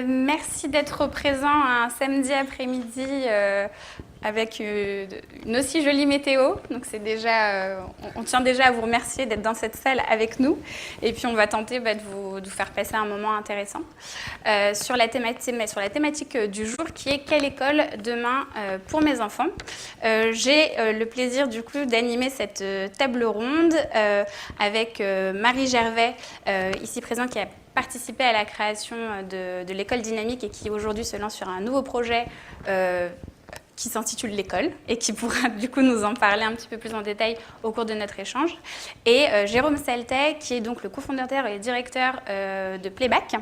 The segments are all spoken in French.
Merci d'être présent un samedi après-midi avec une aussi jolie météo. Donc c'est déjà, on tient déjà à vous remercier d'être dans cette salle avec nous. Et puis on va tenter de vous faire passer un moment intéressant sur la thématique du jour qui est quelle école demain pour mes enfants. J'ai le plaisir du coup d'animer cette table ronde avec Marie Gervais ici présent qui a participé à la création de l'école dynamique et qui aujourd'hui se lance sur un nouveau projet qui s'intitule l'école et qui pourra du coup nous en parler un petit peu plus en détail au cours de notre échange. Et Jérôme Saltet qui est donc le cofondateur et directeur de Playback.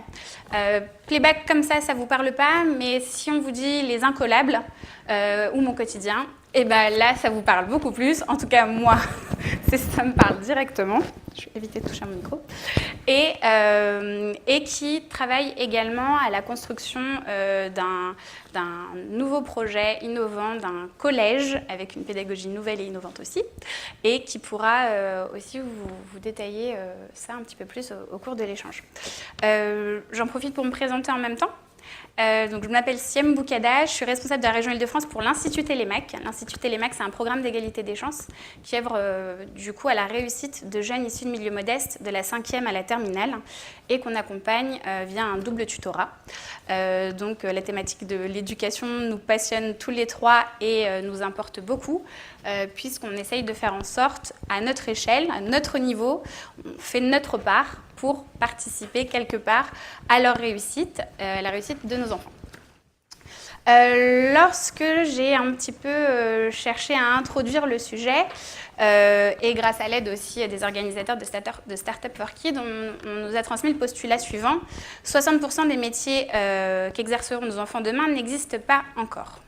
Playback comme ça vous parle pas, mais si on vous dit les incollables ou mon quotidien, et ben là ça vous parle beaucoup plus. En tout cas moi, ça me parle directement. Je vais éviter de toucher à mon micro. Et qui travaille également à la construction d'un nouveau projet innovant, d'un collège avec une pédagogie nouvelle et innovante aussi, et qui pourra aussi vous détailler ça un petit peu plus au cours de l'échange. J'en profite pour me présenter en même temps. Donc, je m'appelle Siem Boukada, je suis responsable de la région Île-de-France pour l'Institut Télémac. L'Institut Télémac, c'est un programme d'égalité des chances qui œuvre du coup à la réussite de jeunes issus de milieux modestes de la 5e à la terminale et qu'on accompagne via un double tutorat. Donc la thématique de l'éducation nous passionne tous les trois et nous importe beaucoup puisqu'on essaye de faire en sorte à notre échelle, à notre niveau, on fait notre part pour participer quelque part à leur réussite, la réussite de nos enfants. Lorsque j'ai un petit peu cherché à introduire le sujet, et grâce à l'aide aussi des organisateurs de Startup for Kids, on nous a transmis le postulat suivant. 60% des métiers qu'exerceront nos enfants demain n'existent pas encore.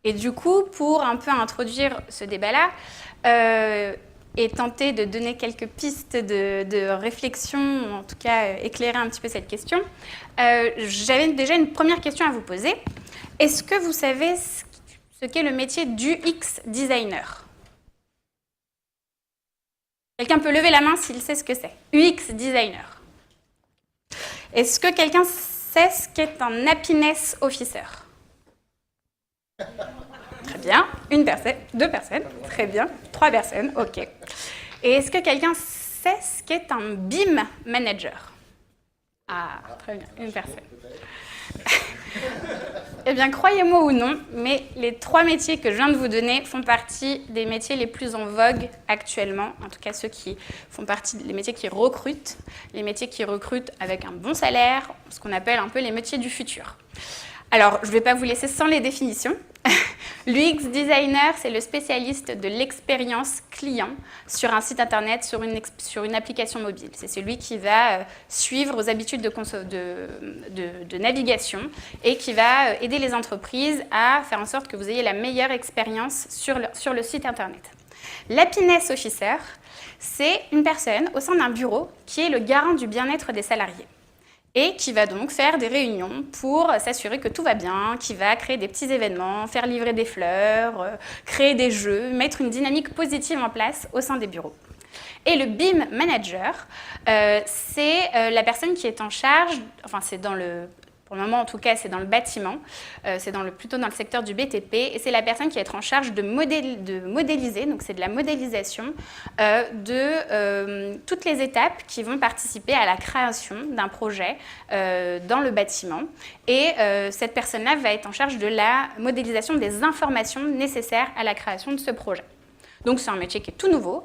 Et du coup, pour un peu introduire ce débat-là, et tenter de donner quelques pistes de réflexion, ou en tout cas éclairer un petit peu cette question, j'avais déjà une première question à vous poser. Est-ce que vous savez ce qu'est le métier d'UX designer ? Quelqu'un peut lever la main s'il sait ce que c'est. UX designer. Est-ce que quelqu'un sait ce qu'est un happiness officer ? Très bien. Une personne, 2 personnes, très bien. 3 personnes, ok. Et est-ce que quelqu'un sait ce qu'est un BIM manager ? Ah, très bien, une personne. Eh bien, croyez-moi ou non, mais les 3 métiers que je viens de vous donner font partie des métiers les plus en vogue actuellement. En tout cas, ceux qui font partie des métiers qui recrutent, les métiers qui recrutent avec un bon salaire, ce qu'on appelle un peu les métiers du futur. Alors, je ne vais pas vous laisser sans les définitions. L'UX designer, c'est le spécialiste de l'expérience client sur un site internet, sur une application mobile. C'est celui qui va suivre vos habitudes de navigation et qui va aider les entreprises à faire en sorte que vous ayez la meilleure expérience sur le site internet. L'happiness officer, c'est une personne au sein d'un bureau qui est le garant du bien-être des salariés. Et qui va donc faire des réunions pour s'assurer que tout va bien, qui va créer des petits événements, faire livrer des fleurs, créer des jeux, mettre une dynamique positive en place au sein des bureaux. Et le BIM manager, c'est la personne qui est en charge, enfin c'est pour le moment en tout cas c'est dans le bâtiment, c'est plutôt dans le secteur du BTP, et c'est la personne qui va être en charge de modéliser, donc c'est de la modélisation de toutes les étapes qui vont participer à la création d'un projet dans le bâtiment. Et cette personne-là va être en charge de la modélisation des informations nécessaires à la création de ce projet. Donc c'est un métier qui est tout nouveau.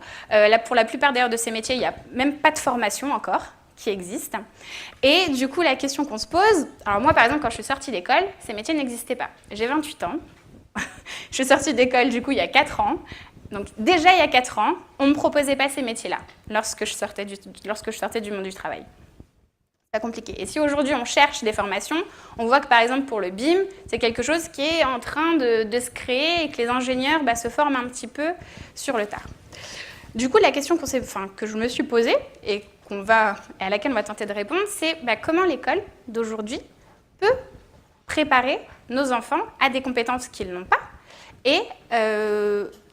Pour la plupart d'ailleurs de ces métiers, il n'y a même pas de formation encore qui existe. Et du coup, la question qu'on se pose, alors moi par exemple, quand je suis sortie d'école, ces métiers n'existaient pas. J'ai 28 ans, je suis sortie d'école du coup il y a 4 ans. Donc déjà il y a 4 ans, on ne me proposait pas ces métiers-là lorsque je sortais du monde du travail. C'est pas compliqué. Et si aujourd'hui on cherche des formations, on voit que par exemple pour le BIM, c'est quelque chose qui est en train de se créer et que les ingénieurs se forment un petit peu sur le tard. Du coup, la question que je me suis posée et à laquelle on va tenter de répondre, c'est comment l'école d'aujourd'hui peut préparer nos enfants à des compétences qu'ils n'ont pas et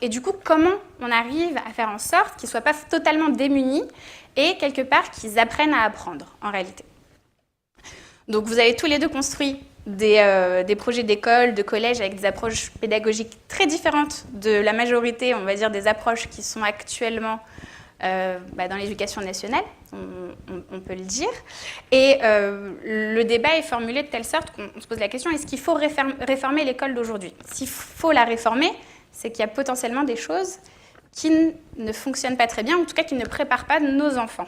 du coup, comment on arrive à faire en sorte qu'ils ne soient pas totalement démunis et quelque part qu'ils apprennent à apprendre en réalité. Donc vous avez tous les deux construit des projets d'école, de collège avec des approches pédagogiques très différentes de la majorité, on va dire, des approches qui sont actuellement dans l'éducation nationale, on peut le dire. Et le débat est formulé de telle sorte qu'on se pose la question, est-ce qu'il faut réformer l'école d'aujourd'hui? S'il faut la réformer, c'est qu'il y a potentiellement des choses qui ne fonctionnent pas très bien, ou en tout cas qui ne préparent pas nos enfants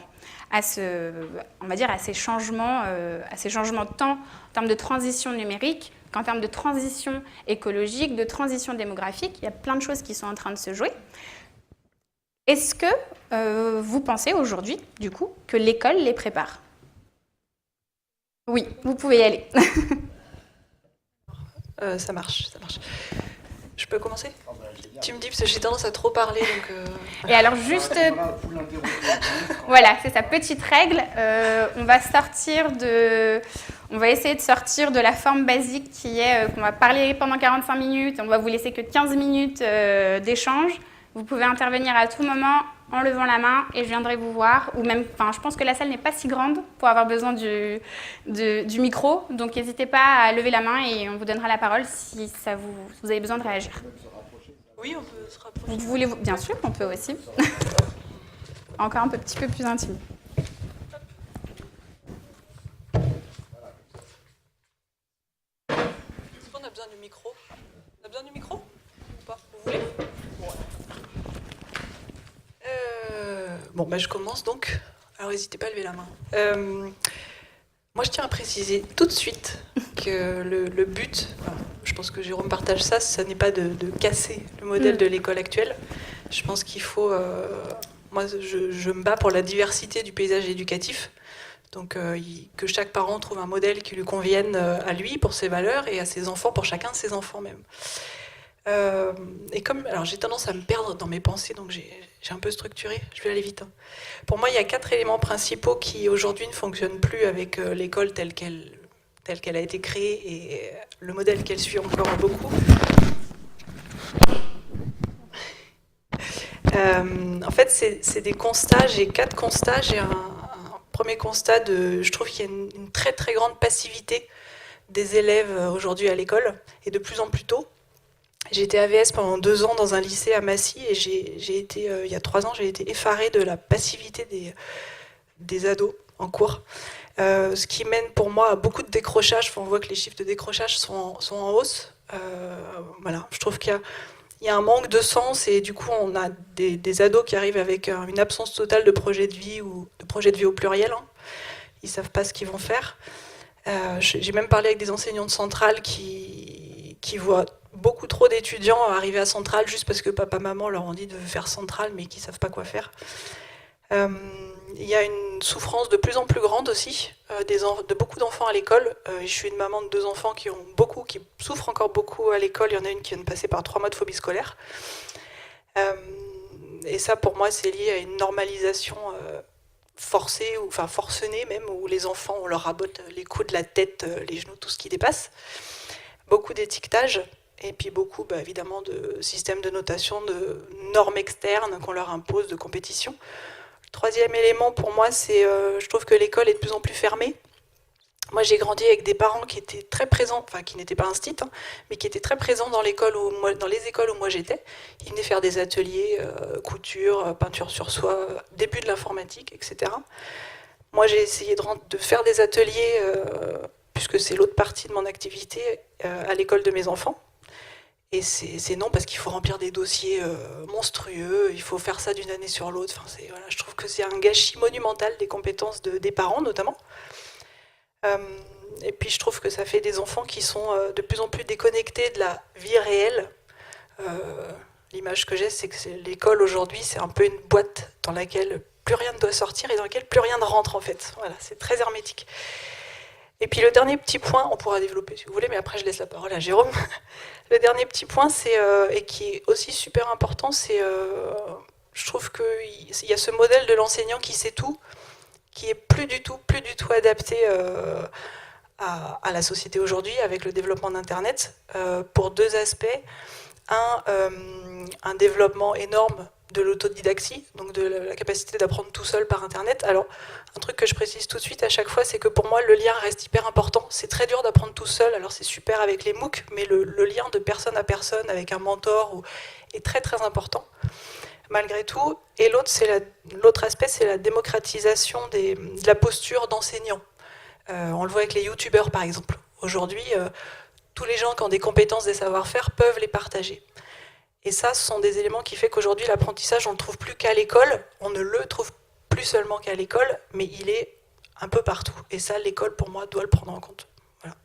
à ces changements de temps en termes de transition numérique, qu'en termes de transition écologique, de transition démographique. Il y a plein de choses qui sont en train de se jouer. Est-ce que vous pensez aujourd'hui, du coup, que l'école les prépare? Oui, vous pouvez y aller. Ça marche. Je peux commencer? Tu me dis, parce que j'ai tendance à trop parler, donc... Et alors juste... Voilà, c'est sa petite règle. On va essayer de sortir de la forme basique qui est qu'on va parler pendant 45 minutes, on va vous laisser que 15 minutes d'échange. Vous pouvez intervenir à tout moment en levant la main et je viendrai vous voir. Ou même, je pense que la salle n'est pas si grande pour avoir besoin du micro. Donc n'hésitez pas à lever la main et on vous donnera la parole si vous avez besoin de réagir. Oui, on peut se rapprocher. Vous voulez, bien sûr, on peut aussi. Encore un petit peu plus intime. Est-ce qu'on a besoin du micro? On a besoin du micro ou pas? Vous voulez? Bon, je commence donc. Alors, n'hésitez pas à lever la main. Moi, je tiens à préciser tout de suite que le but, je pense que Jérôme partage ça, ça n'est pas de casser le modèle de l'école actuelle. Je pense qu'il faut... moi, je me bats pour la diversité du paysage éducatif. Donc, que chaque parent trouve un modèle qui lui convienne à lui, pour ses valeurs, et à ses enfants, pour chacun de ses enfants même. Alors j'ai tendance à me perdre dans mes pensées, donc j'ai un peu structuré, je vais aller vite. Pour moi, il y a 4 éléments principaux qui aujourd'hui ne fonctionnent plus avec l'école telle qu'elle a été créée et le modèle qu'elle suit encore beaucoup. En fait, c'est des constats, j'ai 4 constats. J'ai un premier constat je trouve qu'il y a une très très grande passivité des élèves aujourd'hui à l'école, et de plus en plus tôt. J'ai été AVS pendant 2 ans dans un lycée à Massy et j'ai été, il y a 3 ans, j'ai été effarée de la passivité des ados en cours. Ce qui mène pour moi à beaucoup de décrochage. Enfin, on voit que les chiffres de décrochage sont en hausse. Voilà, je trouve qu'il y a un manque de sens et du coup on a des ados qui arrivent avec une absence totale de projet de vie ou de projet de vie au pluriel. Ils ne savent pas ce qu'ils vont faire. J'ai même parlé avec des enseignants de Centrale qui voient beaucoup trop d'étudiants arriver à Centrale juste parce que papa-maman leur ont dit de faire Centrale mais qui ne savent pas quoi faire. Il y a une souffrance de plus en plus grande aussi de beaucoup d'enfants à l'école. Je suis une maman de 2 enfants qui souffrent encore beaucoup à l'école. Il y en a une qui vient de passer par 3 mois de phobie scolaire. Et ça, pour moi, c'est lié à une normalisation forcée, enfin forcenée même, où les enfants, on leur rabote les coudes, la tête, les genoux, tout ce qui dépasse. Beaucoup d'étiquetage. Et puis beaucoup, évidemment, de systèmes de notation, de normes externes qu'on leur impose, de compétition. Le 3e élément, pour moi, c'est je trouve que l'école est de plus en plus fermée. Moi, j'ai grandi avec des parents qui étaient très présents, enfin qui n'étaient pas instits, mais qui étaient très présents dans les écoles où moi j'étais. Ils venaient faire des ateliers, couture, peinture sur soie, début de l'informatique, etc. Moi, j'ai essayé de faire des ateliers, puisque c'est l'autre partie de mon activité, à l'école de mes enfants. Et c'est non, parce qu'il faut remplir des dossiers monstrueux, il faut faire ça d'une année sur l'autre. Enfin, voilà, je trouve que c'est un gâchis monumental des compétences des parents, notamment. Et puis je trouve que ça fait des enfants qui sont de plus en plus déconnectés de la vie réelle. L'image que j'ai, c'est que l'école aujourd'hui, c'est un peu une boîte dans laquelle plus rien ne doit sortir et dans laquelle plus rien ne rentre, en fait. Voilà, c'est très hermétique. Et puis le dernier petit point, on pourra développer si vous voulez, mais après je laisse la parole à Jérôme. Le dernier petit point, et qui est aussi super important, c'est je trouve qu'il y a ce modèle de l'enseignant qui sait tout, qui est plus du tout adapté à la société aujourd'hui avec le développement d'Internet, pour 2 aspects. Un développement énorme de l'autodidactie, donc de la capacité d'apprendre tout seul par Internet. Alors, un truc que je précise tout de suite à chaque fois, c'est que pour moi, le lien reste hyper important. C'est très dur d'apprendre tout seul, alors c'est super avec les MOOC, mais le lien de personne à personne avec un mentor est très très important, malgré tout. Et l'autre aspect, c'est la démocratisation de la posture d'enseignant. On le voit avec les youtubeurs, par exemple. Aujourd'hui, tous les gens qui ont des compétences, des savoir-faire peuvent les partager. Et ça, ce sont des éléments qui font qu'aujourd'hui, l'apprentissage, on ne le trouve plus qu'à l'école. On ne le trouve plus seulement qu'à l'école, mais il est un peu partout. Et ça, l'école, pour moi, doit le prendre en compte. Voilà.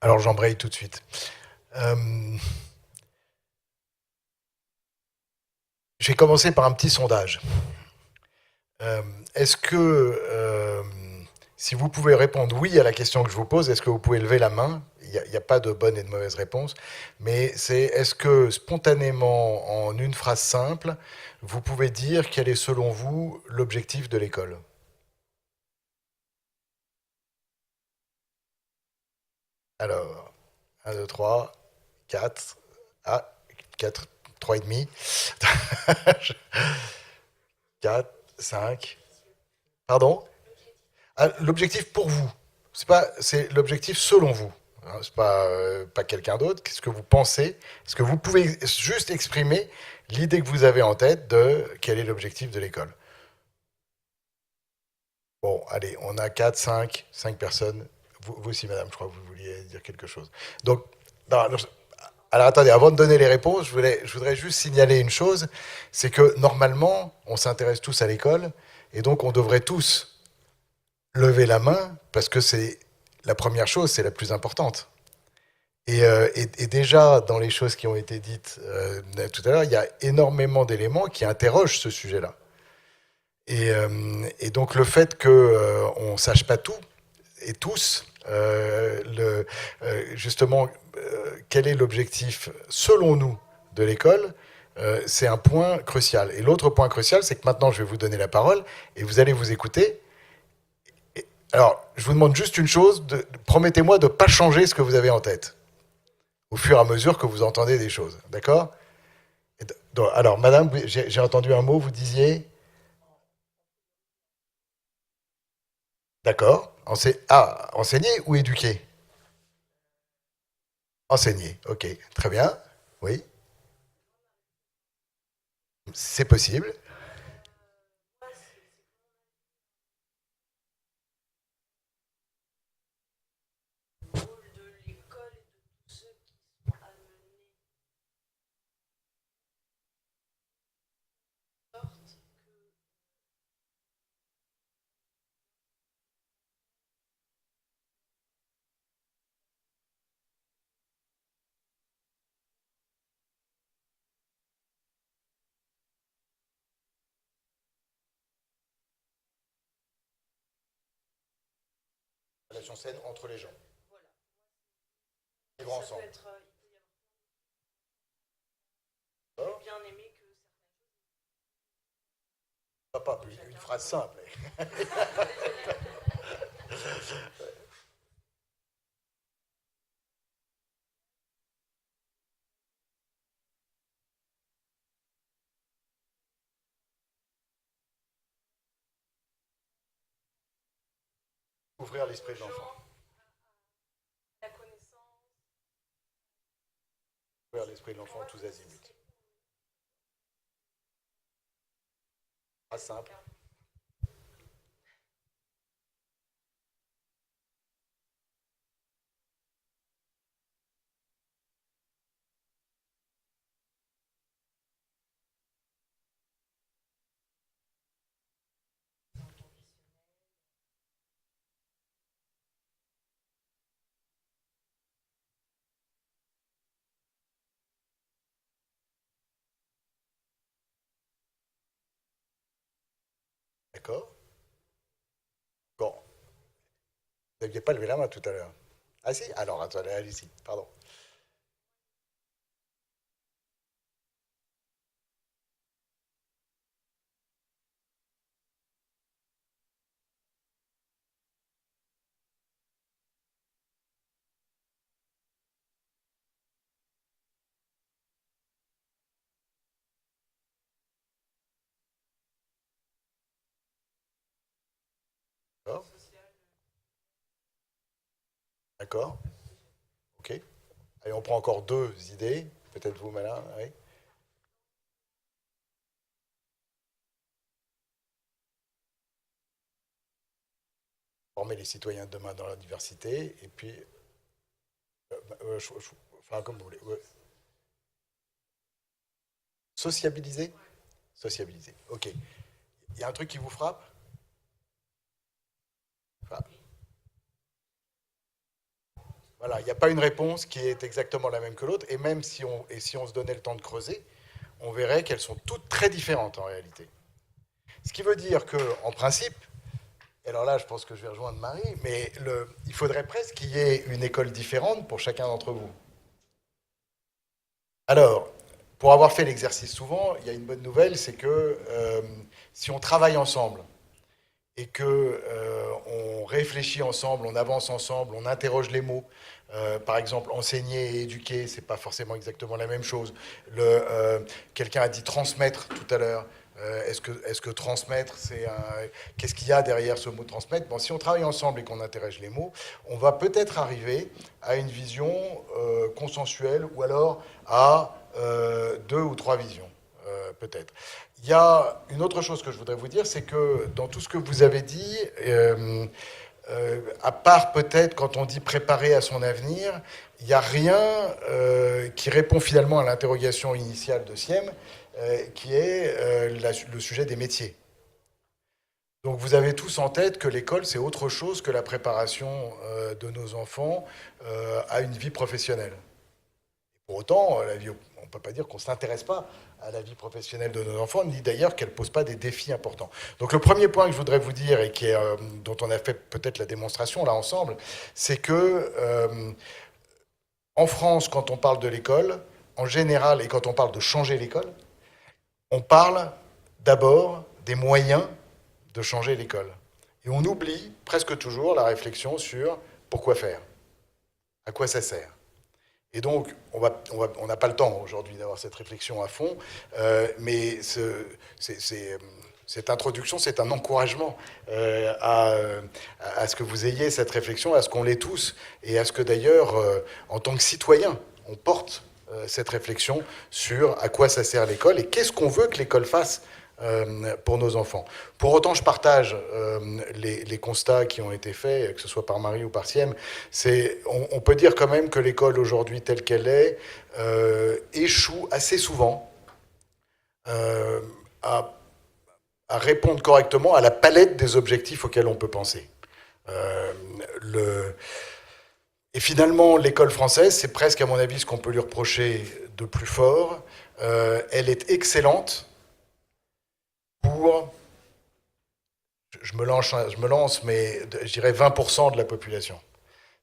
Alors j'embraye tout de suite. Je vais commencer par un petit sondage. Est-ce que, si vous pouvez répondre oui à la question que je vous pose, est-ce que vous pouvez lever la main? Il n'y a pas de bonne et de mauvaise réponse, mais c'est est-ce que spontanément, en une phrase simple, vous pouvez dire quel est selon vous l'objectif de l'école? Alors, 1, 2, 3, 4, ah, 4, 3 et demi, 4, 5, pardon? Ah, l'objectif pour vous, c'est l'objectif selon vous. Hein, c'est pas quelqu'un d'autre. Qu'est-ce que vous pensez? Est-ce que vous pouvez juste exprimer l'idée que vous avez en tête de quel est l'objectif de l'école? Bon, allez, on a 4, 5 personnes. Vous aussi, madame, je crois que vous vouliez dire quelque chose. Donc, non, alors attendez, avant de donner les réponses, je voudrais juste signaler une chose, c'est que normalement, on s'intéresse tous à l'école, et donc on devrait tous lever la main, parce que c'est la première chose, c'est la plus importante. Et déjà, dans les choses qui ont été dites tout à l'heure, il y a énormément d'éléments qui interrogent ce sujet-là. Et donc le fait qu'on ne sache pas tout, et tous, justement, quel est l'objectif, selon nous, de l'école, c'est un point crucial. Et l'autre point crucial, c'est que maintenant, je vais vous donner la parole, et vous allez vous écouter. Alors, je vous demande juste une chose, promettez-moi de ne pas changer ce que vous avez en tête, au fur et à mesure que vous entendez des choses. D'accord? Alors, madame, j'ai entendu un mot, vous disiez... D'accord. Enseigner ou éduquer? Enseigner, ok. Très bien. Oui, c'est possible. La relation saine entre les gens. Vivre ensemble. Pas une phrase simple. Ouvrir l'esprit de l'enfant. Ouvrir l'esprit de l'enfant tous azimuts. Phrase simple. D'accord. Bon. Vous n'aviez pas levé la main tout à l'heure. Ah si? Alors, attendez, allez-y. Pardon. D'accord. D'accord. Ok. Allez, on prend encore deux idées. Peut-être vous, Malin. Oui. Former les citoyens de demain dans la diversité. Et puis, enfin, comme vous voulez. Ouais. Sociabiliser? Sociabiliser. Ok. Il y a un truc qui vous frappe? Enfin, voilà, il n'y a pas une réponse qui est exactement la même que l'autre. Et même si on se donnait le temps de creuser, on verrait qu'elles sont toutes très différentes en réalité. Ce qui veut dire que, en principe, et alors là, je pense que je vais rejoindre Marie, mais il faudrait presque qu'il y ait une école différente pour chacun d'entre vous. Alors, pour avoir fait l'exercice souvent, il y a une bonne nouvelle, c'est que si on travaille ensemble et que on réfléchit ensemble, on avance ensemble, on interroge les mots. Par exemple, enseigner et éduquer, c'est pas forcément exactement la même chose. Quelqu'un a dit transmettre tout à l'heure. Est-ce que transmettre, qu'est-ce qu'il y a derrière ce mot transmettre? Bon, si on travaille ensemble et qu'on interroge les mots, on va peut-être arriver à une vision consensuelle ou alors à deux ou trois visions, peut-être. Il y a une autre chose que je voudrais vous dire, c'est que dans tout ce que vous avez dit, à part peut-être quand on dit préparer à son avenir, il n'y a rien qui répond finalement à l'interrogation initiale de Siem, qui est le sujet des métiers. Donc vous avez tous en tête que l'école, c'est autre chose que la préparation de nos enfants à une vie professionnelle. Pour autant, on ne peut pas dire qu'on ne s'intéresse pas à la vie professionnelle de nos enfants, ni d'ailleurs qu'elle ne pose pas des défis importants. Donc le premier point que je voudrais vous dire, et dont on a fait peut-être la démonstration là ensemble, c'est que en France, quand on parle de l'école, en général, et quand on parle de changer l'école, on parle d'abord des moyens de changer l'école. Et on oublie presque toujours la réflexion sur pourquoi faire, à quoi ça sert. Et donc, on n'a pas le temps aujourd'hui d'avoir cette réflexion à fond, mais cette introduction, c'est un encouragement à ce que vous ayez cette réflexion, à ce qu'on l'ait tous, et à ce que d'ailleurs, en tant que citoyen, on porte cette réflexion sur à quoi ça sert l'école et qu'est-ce qu'on veut que l'école fasse pour nos enfants. Pour autant, je partage les constats qui ont été faits, que ce soit par Marie ou par Siem. On peut dire quand même que l'école aujourd'hui telle qu'elle est échoue assez souvent à répondre correctement à la palette des objectifs auxquels on peut penser. Et finalement, l'école française, c'est presque à mon avis ce qu'on peut lui reprocher de plus fort. Elle est excellente pour, je me lance, mais je dirais 20% de la population.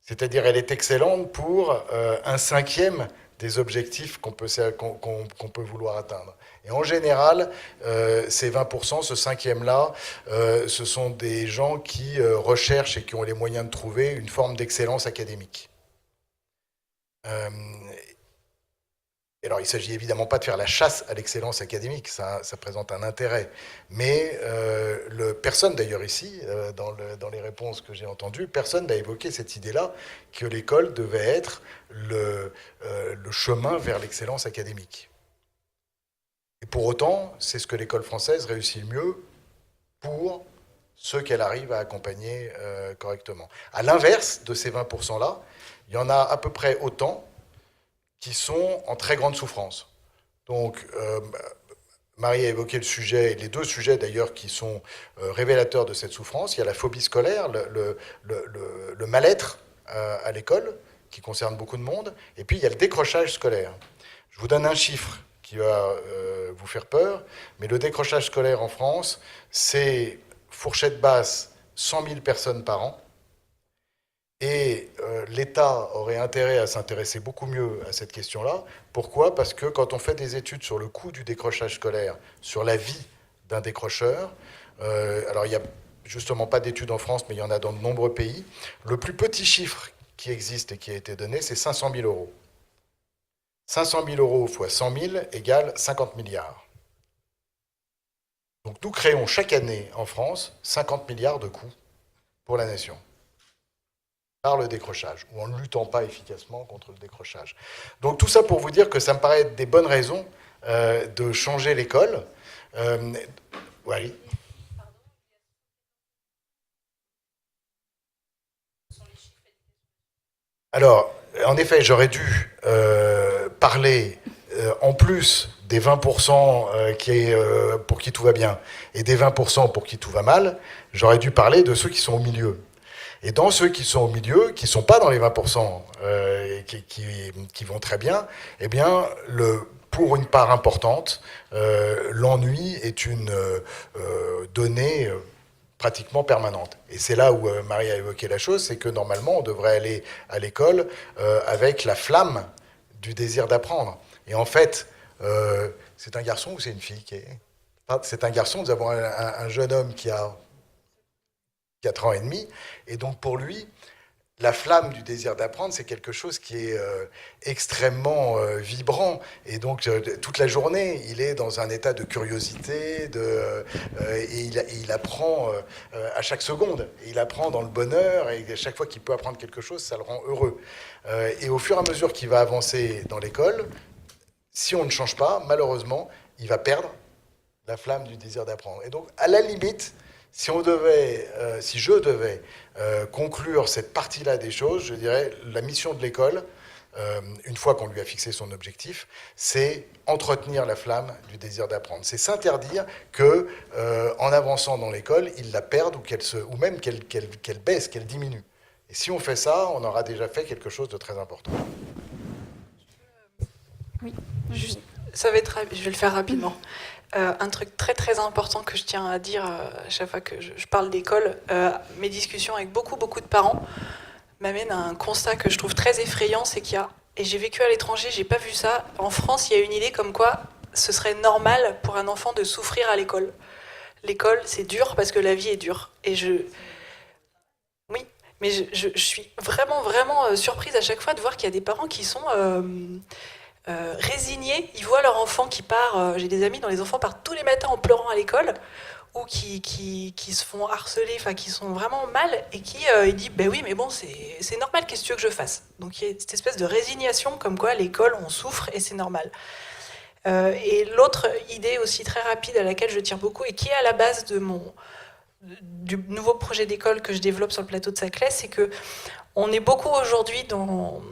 C'est-à-dire, elle est excellente pour un cinquième des objectifs qu'on peut vouloir atteindre. Et en général, ces 20%, ce cinquième-là, ce sont des gens qui recherchent et qui ont les moyens de trouver une forme d'excellence académique. Alors, il ne s'agit évidemment pas de faire la chasse à l'excellence académique, ça présente un intérêt. Mais personne, d'ailleurs ici, dans les réponses que j'ai entendues, personne n'a évoqué cette idée-là que l'école devait être le chemin vers l'excellence académique. Et pour autant, c'est ce que l'école française réussit le mieux pour ceux qu'elle arrive à accompagner correctement. À l'inverse de ces 20%-là, il y en a à peu près autant qui sont en très grande souffrance. Donc, Marie a évoqué le sujet, les deux sujets d'ailleurs qui sont révélateurs de cette souffrance. Il y a la phobie scolaire, le mal-être à l'école, qui concerne beaucoup de monde, et puis il y a le décrochage scolaire. Je vous donne un chiffre qui va vous faire peur, mais le décrochage scolaire en France, c'est fourchette basse, 100 000 personnes par an, et l'État aurait intérêt à s'intéresser beaucoup mieux à cette question-là. Pourquoi? Parce que quand on fait des études sur le coût du décrochage scolaire, sur la vie d'un décrocheur, alors il n'y a justement pas d'études en France, mais il y en a dans de nombreux pays, le plus petit chiffre qui existe et qui a été donné, c'est 500 000 euros. 500 000 euros fois 100 000 égale 50 milliards. Donc nous créons chaque année en France 50 milliards de coûts pour la nation par le décrochage, ou en ne luttant pas efficacement contre le décrochage. Donc tout ça pour vous dire que ça me paraît être des bonnes raisons de changer l'école. Oui. Alors, en effet, j'aurais dû parler en plus des 20% pour qui tout va bien et des 20% pour qui tout va mal, j'aurais dû parler de ceux qui sont au milieu. Et dans ceux qui sont au milieu, qui ne sont pas dans les 20% qui vont très bien, eh bien, pour une part importante, l'ennui est une donnée pratiquement permanente. Et c'est là où Marie a évoqué la chose, c'est que normalement, on devrait aller à l'école avec la flamme du désir d'apprendre. Et en fait, c'est un garçon ou c'est une fille c'est un garçon, nous avons un jeune homme qui a 4 ans et demi, et donc pour lui, la flamme du désir d'apprendre, c'est quelque chose qui est extrêmement vibrant. Et donc, toute la journée, il est dans un état de curiosité, et il apprend à chaque seconde. Et il apprend dans le bonheur, et à chaque fois qu'il peut apprendre quelque chose, ça le rend heureux. Et au fur et à mesure qu'il va avancer dans l'école, si on ne change pas, malheureusement, il va perdre la flamme du désir d'apprendre. Et donc, à la limite, si je devais conclure cette partie-là des choses, je dirais la mission de l'école, une fois qu'on lui a fixé son objectif, c'est entretenir la flamme du désir d'apprendre. C'est s'interdire que, en avançant dans l'école, il la perde ou même qu'elle baisse, qu'elle diminue. Et si on fait ça, on aura déjà fait quelque chose de très important. Oui. Je vais le faire rapidement. Un truc très très important que je tiens à dire à chaque fois que je parle d'école, mes discussions avec beaucoup de parents m'amènent à un constat que je trouve très effrayant, c'est qu'il y a, et j'ai vécu à l'étranger, j'ai pas vu ça, en France il y a une idée comme quoi ce serait normal pour un enfant de souffrir à l'école. L'école c'est dur parce que la vie est dure. Oui, mais je suis vraiment surprise à chaque fois de voir qu'il y a des parents qui sont... résignés, ils voient leur enfant qui part, j'ai des amis dont les enfants partent tous les matins en pleurant à l'école, ou qui se font harceler, enfin qui sont vraiment mal, et qui ils disent ben oui mais bon c'est normal, qu'est-ce que tu veux que je fasse? Donc il y a cette espèce de résignation comme quoi à l'école on souffre et c'est normal. Et l'autre idée aussi très rapide à laquelle je tiens beaucoup et qui est à la base du nouveau projet d'école que je développe sur le plateau de Saclay, c'est que on est beaucoup aujourd'hui dans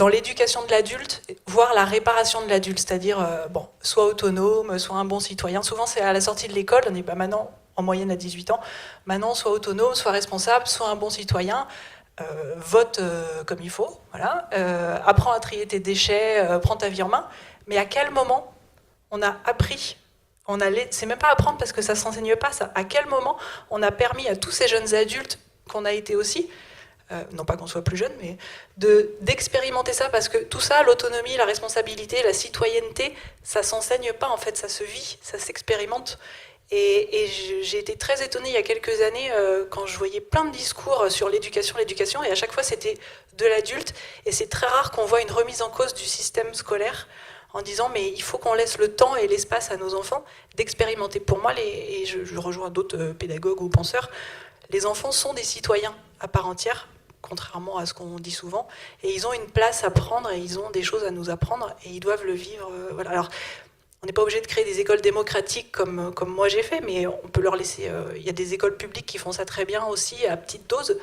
l'éducation de l'adulte, voire la réparation de l'adulte, c'est-à-dire soit autonome, soit un bon citoyen. Souvent, c'est à la sortie de l'école, on n'est pas maintenant, en moyenne à 18 ans, maintenant, soit autonome, soit responsable, soit un bon citoyen, vote comme il faut, voilà, apprends à trier tes déchets, prends ta vie en main. Mais à quel moment on a appris c'est même pas apprendre parce que ça s'enseigne pas, ça. À quel moment on a permis à tous ces jeunes adultes qu'on a été aussi, non pas qu'on soit plus jeune, mais d'expérimenter ça, parce que tout ça, l'autonomie, la responsabilité, la citoyenneté, ça s'enseigne pas en fait, ça se vit, ça s'expérimente. Et j'ai été très étonnée il y a quelques années quand je voyais plein de discours sur l'éducation, et à chaque fois c'était de l'adulte, et c'est très rare qu'on voit une remise en cause du système scolaire en disant mais il faut qu'on laisse le temps et l'espace à nos enfants d'expérimenter. Pour moi, et je rejoins d'autres pédagogues ou penseurs, les enfants sont des citoyens à part entière, contrairement à ce qu'on dit souvent, et ils ont une place à prendre et ils ont des choses à nous apprendre et ils doivent le vivre. Voilà. Alors, on n'est pas obligé de créer des écoles démocratiques comme moi j'ai fait, mais on peut leur laisser... Il y a des écoles publiques qui font ça très bien aussi, à petite dose.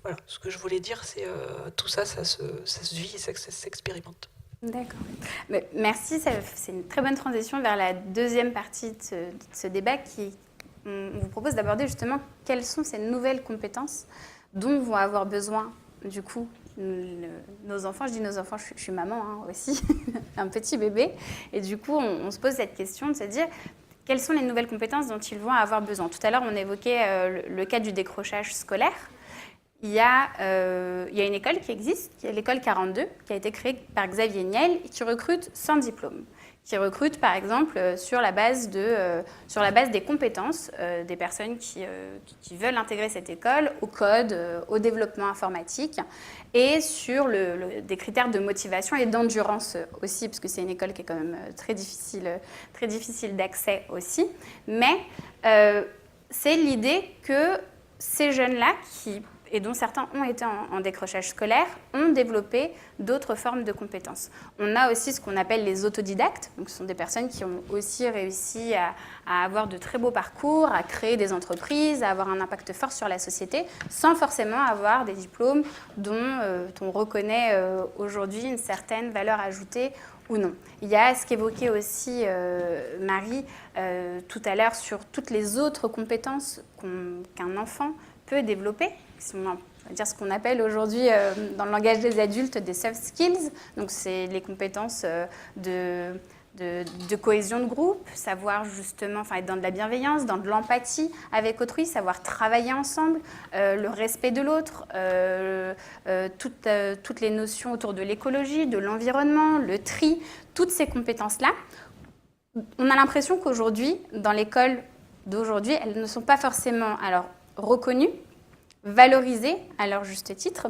Voilà, ce que je voulais dire, c'est tout ça, ça se vit, ça s'expérimente. D'accord. Mais merci, c'est une très bonne transition vers la deuxième partie de ce débat on vous propose d'aborder justement quelles sont ces nouvelles compétences dont vont avoir besoin du coup nos enfants. Je dis nos enfants, je suis maman aussi, un petit bébé, et du coup on se pose cette question de se dire quelles sont les nouvelles compétences dont ils vont avoir besoin. Tout à l'heure on évoquait le cas du décrochage scolaire. Il y a une école qui existe, qui est l'école 42, qui a été créée par Xavier Niel et qui recrute sans diplôme. Qui recrute par exemple sur la base des compétences des personnes qui veulent intégrer cette école, au code, au développement informatique, et sur des critères de motivation et d'endurance aussi, parce que c'est une école qui est quand même très difficile d'accès aussi. Mais c'est l'idée que ces jeunes-là, et dont certains ont été en décrochage scolaire, ont développé d'autres formes de compétences. On a aussi ce qu'on appelle les autodidactes, donc ce sont des personnes qui ont aussi réussi à avoir de très beaux parcours, à créer des entreprises, à avoir un impact fort sur la société, sans forcément avoir des diplômes dont on reconnaît aujourd'hui une certaine valeur ajoutée ou non. Il y a ce qu'évoquait aussi Marie tout à l'heure sur toutes les autres compétences qu'un enfant peut développer, on va dire ce qu'on appelle aujourd'hui dans le langage des adultes des soft skills. Donc c'est les compétences de cohésion de groupe, savoir justement être dans de la bienveillance, dans de l'empathie avec autrui, savoir travailler ensemble, le respect de l'autre, toutes les notions autour de l'écologie, de l'environnement, le tri, toutes ces compétences-là. On a l'impression qu'aujourd'hui, dans l'école d'aujourd'hui, elles ne sont pas forcément reconnues, valorisées à leur juste titre,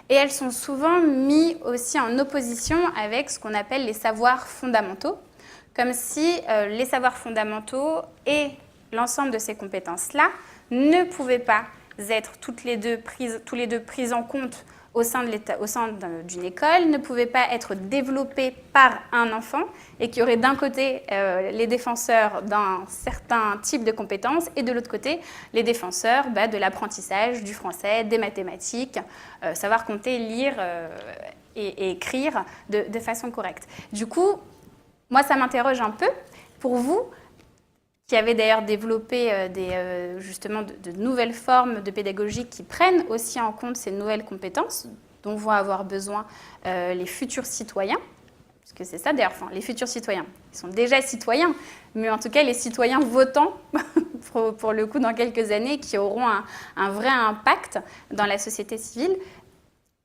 et elles sont souvent mises aussi en opposition avec ce qu'on appelle les savoirs fondamentaux, comme si les savoirs fondamentaux et l'ensemble de ces compétences-là ne pouvaient pas être tous les deux prises en compte au sein d'une école, ne pouvaient pas être développés par un enfant, et qu'il y aurait d'un côté les défenseurs d'un certain type de compétences et de l'autre côté les défenseurs de l'apprentissage du français, des mathématiques, savoir compter, lire et écrire de façon correcte. Du coup, moi ça m'interroge un peu. Pour vous, qui avez d'ailleurs développé justement de nouvelles formes de pédagogie qui prennent aussi en compte ces nouvelles compétences dont vont avoir besoin les futurs citoyens, parce que c'est ça d'ailleurs, les futurs citoyens, ils sont déjà citoyens, mais en tout cas les citoyens votants, pour le coup dans quelques années, qui auront un vrai impact dans la société civile.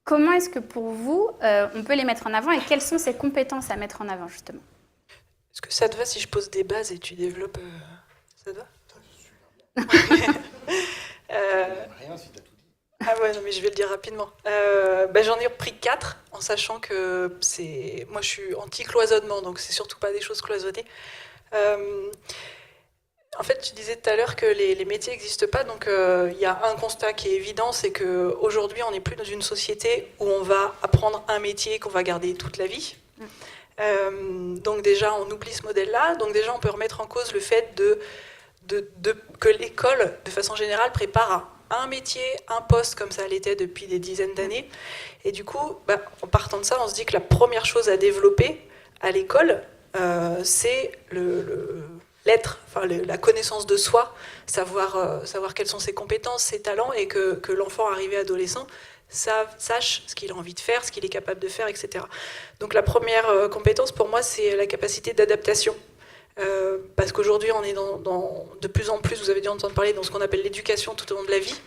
Comment est-ce que pour vous, on peut les mettre en avant et quelles sont ces compétences à mettre en avant justement ? Est-ce que ça te va si je pose des bases et tu développes Ça te va ? Rien si t'as tout dit. Ah ouais, non mais je vais le dire rapidement. J'en ai repris 4 en sachant que moi je suis anti-cloisonnement, donc c'est surtout pas des choses cloisonnées. En fait, tu disais tout à l'heure que les métiers n'existent pas, donc il y a un constat qui est évident, c'est qu'aujourd'hui on n'est plus dans une société où on va apprendre un métier qu'on va garder toute la vie. Donc déjà, on oublie ce modèle-là. Donc déjà, on peut remettre en cause le fait que l'école, de façon générale, prépare à un métier, un poste, comme ça l'était depuis des dizaines d'années. Et du coup, en partant de ça, on se dit que la première chose à développer à l'école, c'est l'être, la connaissance de soi, savoir quelles sont ses compétences, ses talents, et que l'enfant arrivé adolescent sache ce qu'il a envie de faire, ce qu'il est capable de faire, etc. Donc la première compétence pour moi, c'est la capacité d'adaptation. Parce qu'aujourd'hui, on est de plus en plus, vous avez dû entendre parler, dans ce qu'on appelle l'éducation tout au long de la vie,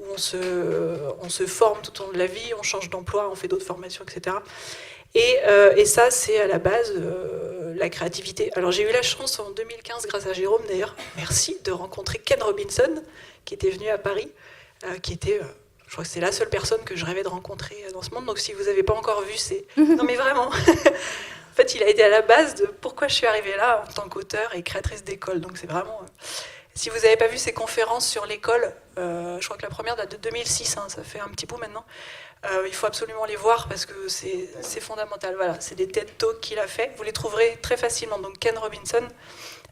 où on se forme tout au long de la vie, on change d'emploi, on fait d'autres formations, etc. Et ça, c'est à la base la créativité. Alors j'ai eu la chance en 2015, grâce à Jérôme d'ailleurs, merci, de rencontrer Ken Robinson, qui était venu à Paris, qui était... Je crois que c'est la seule personne que je rêvais de rencontrer dans ce monde. Donc si vous n'avez pas encore vu, c'est... Non mais vraiment. En fait, il a été à la base de pourquoi je suis arrivée là en tant qu'auteur et créatrice d'école. Donc c'est vraiment... Si vous n'avez pas vu ses conférences sur l'école, je crois que la première date de 2006, ça fait un petit bout maintenant, il faut absolument les voir parce que c'est fondamental. Voilà, c'est des TED Talks qu'il a fait. Vous les trouverez très facilement. Donc Ken Robinson.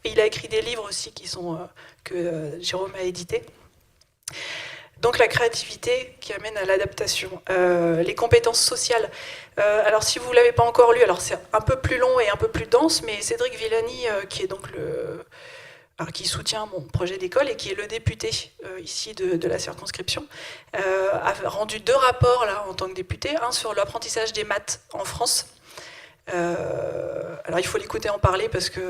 Et il a écrit des livres aussi que Jérôme a édités. Donc la créativité qui amène à l'adaptation, les compétences sociales. Alors si vous ne l'avez pas encore lu, alors c'est un peu plus long et un peu plus dense, mais Cédric Villani, qui est donc qui soutient mon projet d'école et qui est le député ici de la circonscription, a rendu 2 rapports là en tant que député, un sur l'apprentissage des maths en France. Alors il faut l'écouter en parler parce que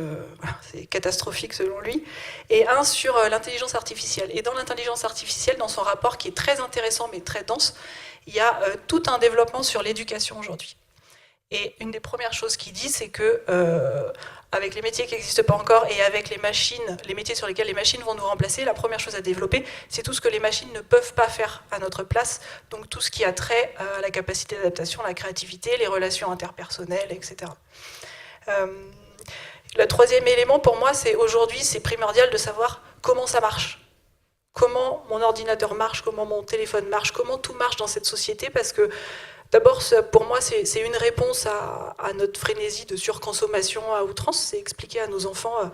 c'est catastrophique selon lui, et un sur l'intelligence artificielle. Et dans l'intelligence artificielle, dans son rapport qui est très intéressant mais très dense, il y a tout un développement sur l'éducation aujourd'hui. Et une des premières choses qu'il dit, c'est que avec les métiers qui n'existent pas encore et avec les machines, les métiers sur lesquels les machines vont nous remplacer, la première chose à développer, c'est tout ce que les machines ne peuvent pas faire à notre place. Donc tout ce qui a trait à la capacité d'adaptation, la créativité, les relations interpersonnelles, etc. Le troisième élément pour moi, c'est aujourd'hui, c'est primordial de savoir comment ça marche. comment mon ordinateur marche, comment mon téléphone marche, comment tout marche dans cette société, parce que d'abord, pour moi, c'est une réponse à notre frénésie de surconsommation à outrance, c'est expliquer à nos enfants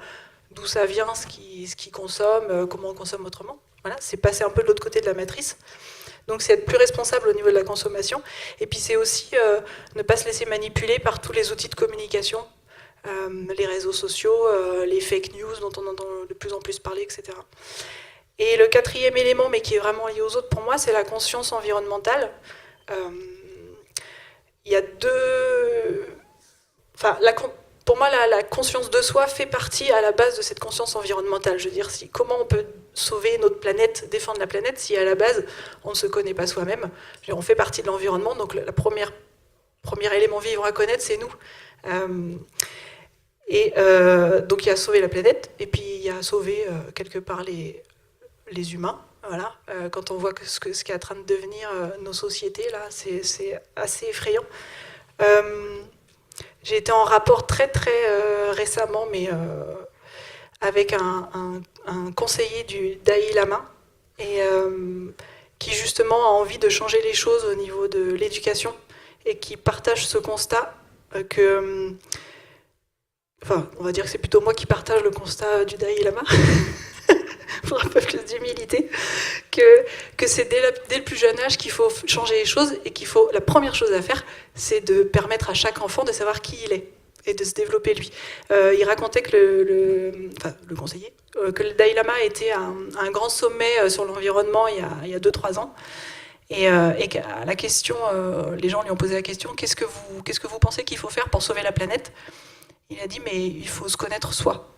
d'où ça vient, ce qu'ils consomment, comment on consomme autrement. Voilà, c'est passer un peu de l'autre côté de la matrice. Donc c'est être plus responsable au niveau de la consommation. Et puis c'est aussi ne pas se laisser manipuler par tous les outils de communication, les réseaux sociaux, les fake news dont on entend de plus en plus parler, etc. Et le quatrième élément, mais qui est vraiment lié aux autres pour moi, c'est la conscience environnementale. Il y a deux... Enfin, pour moi, la conscience de soi fait partie à la base de cette conscience environnementale. Je veux dire, comment on peut sauver notre planète, défendre la planète, si à la base, on ne se connaît pas soi-même. On fait partie de l'environnement, donc le premier élément vivant à connaître, c'est nous. Donc il y a sauver la planète, et puis il y a sauver quelque part les humains. Voilà. Quand on voit ce qui est en train de devenir nos sociétés, là, c'est assez effrayant. J'ai été en rapport très récemment, mais avec un conseiller du Dalai Lama, et qui justement a envie de changer les choses au niveau de l'éducation, et qui partage ce constat que... Enfin, on va dire que c'est plutôt moi qui partage le constat du Dalai Lama, pour un peu plus d'humilité, que c'est dès le plus jeune âge qu'il faut changer les choses, et la première chose à faire, c'est de permettre à chaque enfant de savoir qui il est et de se développer lui. Il racontait que le conseiller, que le Dalai Lama était à un grand sommet sur l'environnement il y a 2-3 ans, et qu'à la question, les gens lui ont posé la question, qu'est-ce que vous pensez qu'il faut faire pour sauver la planète? Il a dit, mais il faut se connaître soi.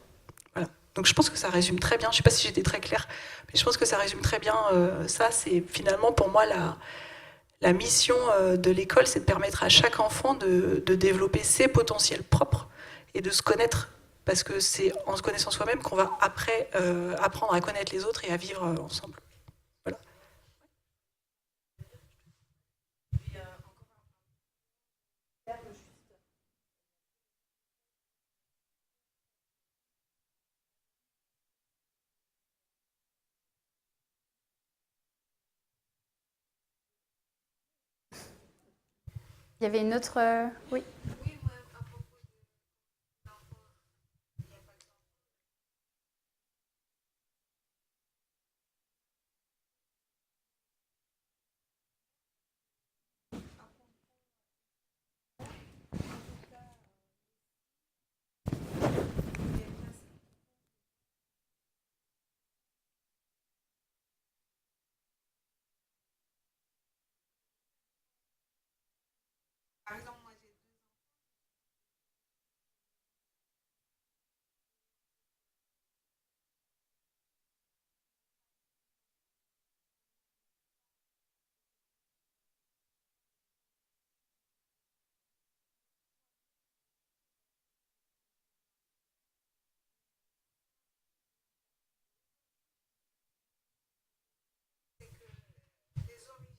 Voilà. Donc je pense que ça résume très bien, je ne sais pas si j'étais très claire, mais je pense que ça résume très bien ça. C'est finalement pour moi la mission de l'école, c'est de permettre à chaque enfant de développer ses potentiels propres et de se connaître, parce que c'est en se connaissant soi-même qu'on va après apprendre à connaître les autres et à vivre ensemble. Voilà. Il y avait une autre... Oui. Par exemple, moi j'ai des origines.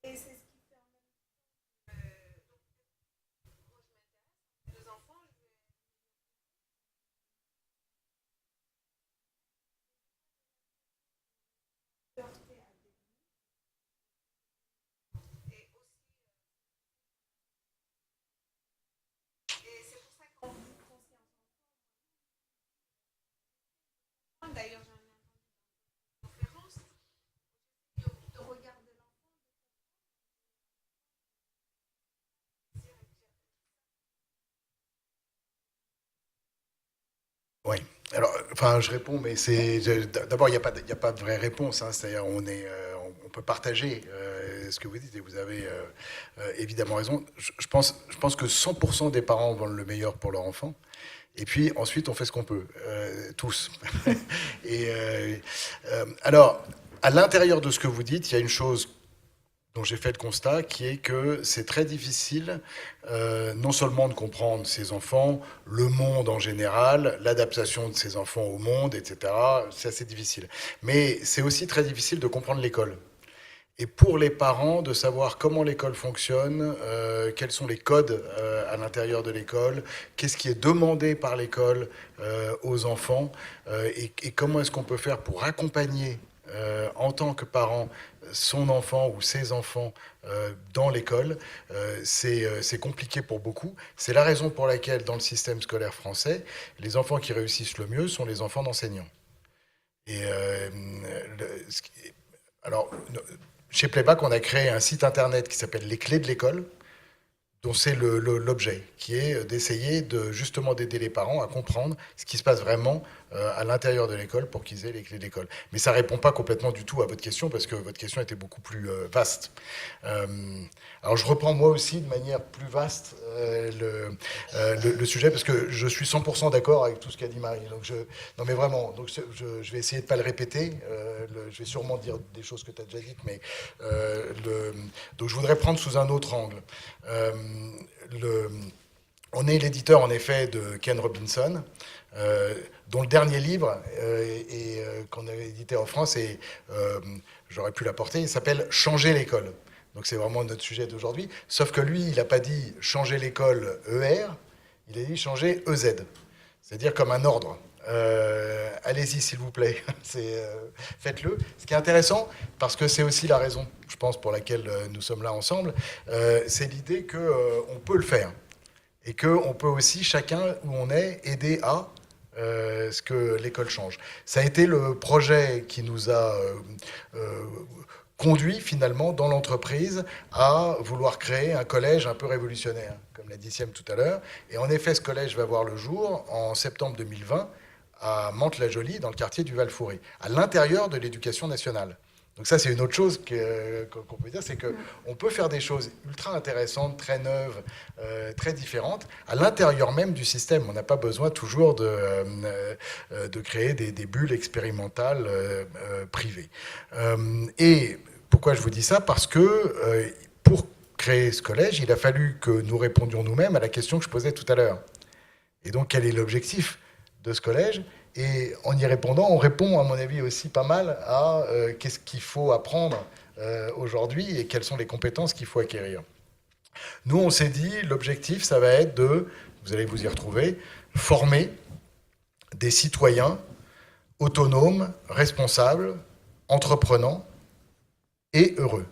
Et c'est ce qui fait en même temps. Donc, moi je m'intéresse, deux enfants, je vais heurter à des et aussi. Et c'est pour ça qu'on dit conscience enfant. D'ailleurs, j'en ai entendu dans une conférence de regarder l'enfant. Oui. Alors, enfin, je réponds, mais d'abord, il n'y a pas de vraie réponse. Hein, c'est-à-dire, on peut partager ce que vous dites, et vous avez évidemment raison. Je pense que 100% des parents veulent le meilleur pour leur enfant. Et puis ensuite, on fait ce qu'on peut, tous. Et alors, à l'intérieur de ce que vous dites, il y a une chose dont j'ai fait le constat, qui est que c'est très difficile, non seulement de comprendre ses enfants, le monde en général, l'adaptation de ses enfants au monde, etc. C'est assez difficile. Mais c'est aussi très difficile de comprendre l'école. et pour les parents de savoir comment l'école fonctionne, quels sont les codes à l'intérieur de l'école, qu'est-ce qui est demandé par l'école aux enfants, et comment est-ce qu'on peut faire pour accompagner en tant que parent son enfant ou ses enfants dans l'école. C'est compliqué pour beaucoup. C'est la raison pour laquelle dans le système scolaire français, les enfants qui réussissent le mieux sont les enfants d'enseignants. Et alors, chez Playback, on a créé un site internet qui s'appelle Les Clés de l'école, dont c'est l'objet, qui est d'essayer justement d'aider les parents à comprendre ce qui se passe vraiment à l'intérieur de l'école pour qu'ils aient les clés de l'école. Mais ça ne répond pas complètement du tout à votre question, parce que votre question était beaucoup plus vaste. Alors je reprends moi aussi de manière plus vaste le sujet, parce que je suis 100% d'accord avec tout ce qu'a dit Marie. Donc non mais vraiment, donc je vais essayer de ne pas le répéter. Je vais sûrement dire des choses que tu as déjà dites, mais donc je voudrais prendre sous un autre angle. On est l'éditeur en effet de Ken Robinson, dont le dernier livre qu'on a édité en France, et j'aurais pu l'apporter, il s'appelle « Changer l'école ». Donc c'est vraiment notre sujet d'aujourd'hui. Sauf que lui, il n'a pas dit « changer l'école ER », il a dit « changer EZ », c'est-à-dire comme un ordre. Allez-y s'il vous plaît, faites-le. Ce qui est intéressant, parce que c'est aussi la raison, je pense, pour laquelle nous sommes là ensemble, c'est l'idée qu'on peut le faire. Et qu'on peut aussi, chacun où on est, aider à ce que l'école change. Ça a été le projet qui nous a conduit finalement dans l'entreprise à vouloir créer un collège un peu révolutionnaire, comme l'a dit Siem tout à l'heure. Et en effet, ce collège va voir le jour en septembre 2020 à Mantes-la-Jolie, dans le quartier du Val-Fouré, à l'intérieur de l'éducation nationale. Donc ça, c'est une autre chose qu'on peut dire, c'est qu'on peut faire des choses ultra intéressantes, très neuves, très différentes, à l'intérieur même du système. On n'a pas besoin toujours de créer des bulles expérimentales privées. Et pourquoi je vous dis ça? Parce que pour créer ce collège, il a fallu que nous répondions nous-mêmes à la question que je posais tout à l'heure. Et donc, quel est l'objectif de ce collège? Et en y répondant, on répond, à mon avis, aussi pas mal à qu'est-ce qu'il faut apprendre aujourd'hui et quelles sont les compétences qu'il faut acquérir. Nous, on s'est dit, l'objectif, ça va être vous allez vous y retrouver, former des citoyens autonomes, responsables, entreprenants et heureux.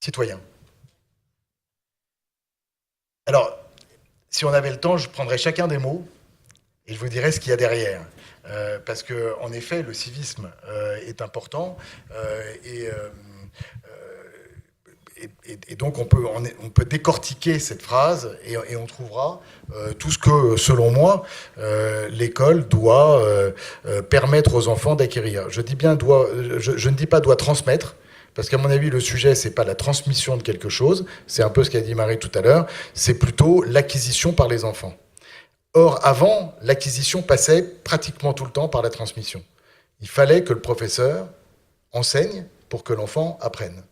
Citoyens. Alors, si on avait le temps, je prendrais chacun des mots et je vous dirai ce qu'il y a derrière. Parce qu'en effet, le civisme est important et donc on peut décortiquer cette phrase et on trouvera tout ce que, selon moi, l'école doit permettre aux enfants d'acquérir. Je dis bien je ne dis pas doit transmettre, parce qu'à mon avis, le sujet, c'est pas la transmission de quelque chose, c'est un peu ce qu'a dit Marie tout à l'heure, c'est plutôt l'acquisition par les enfants. Or, avant, l'acquisition passait pratiquement tout le temps par la transmission. Il fallait que le professeur enseigne pour que l'enfant apprenne.